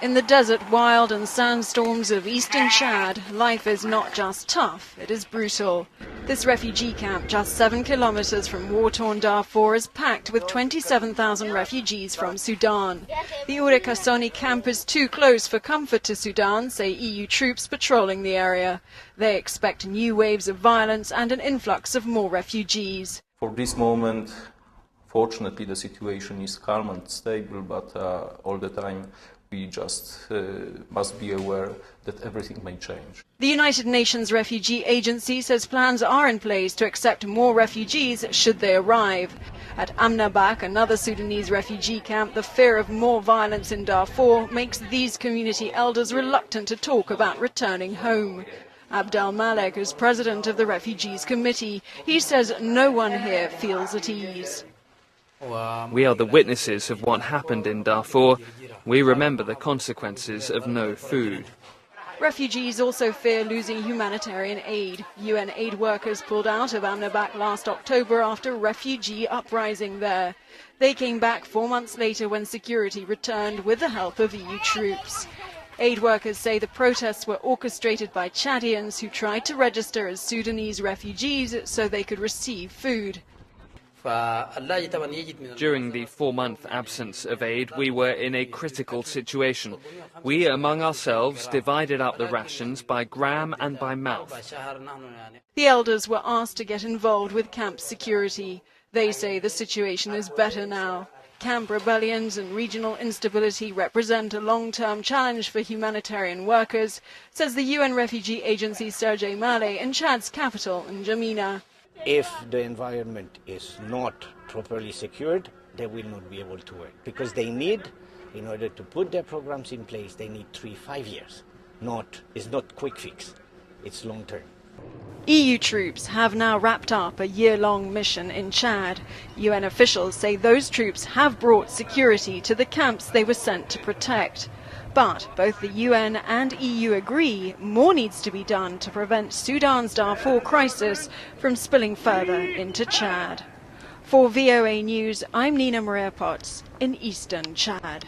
In the desert, wild and sandstorms of eastern Chad, life is not just tough, it is brutal. This refugee camp, just 7 kilometers from war-torn Darfur, is packed with 27,000 refugees from Sudan. The Urekasoni camp is too close for comfort to Sudan, say EU troops patrolling the area. They expect new waves of violence and an influx of more refugees. For this moment, fortunately, the situation is calm and stable, but all the time we just must be aware that everything may change. The United Nations Refugee Agency says plans are in place to accept more refugees should they arrive. At Amnabak, another Sudanese refugee camp, the fear of more violence in Darfur makes these community elders reluctant to talk about returning home. Abdel Malek is president of the Refugees Committee. He says no one here feels at ease. We are the witnesses of what happened in Darfur. We remember the consequences of no food. Refugees also fear losing humanitarian aid. UN aid workers pulled out of Amnabak last October after refugee uprising there. They came back 4 months later when security returned with the help of EU troops. Aid workers say the protests were orchestrated by Chadians who tried to register as Sudanese refugees so they could receive food. During the 4-month absence of aid, we were in a critical situation. We, among ourselves, divided up the rations by gram and by mouth. The elders were asked to get involved with camp security. They say the situation is better now. Camp rebellions and regional instability represent a long-term challenge for humanitarian workers, says the UN Refugee Agency Sergei Male in Chad's capital, N'Djamena. If the environment is not properly secured, they will not be able to work. Because they need, in order to put their programs in place, they need 3-5 years. It's not quick fix, it's long term. EU troops have now wrapped up a year-long mission in Chad. UN officials say those troops have brought security to the camps they were sent to protect. But both the UN and EU agree more needs to be done to prevent Sudan's Darfur crisis from spilling further into Chad. For VOA News, I'm Nina Maria Potts in eastern Chad.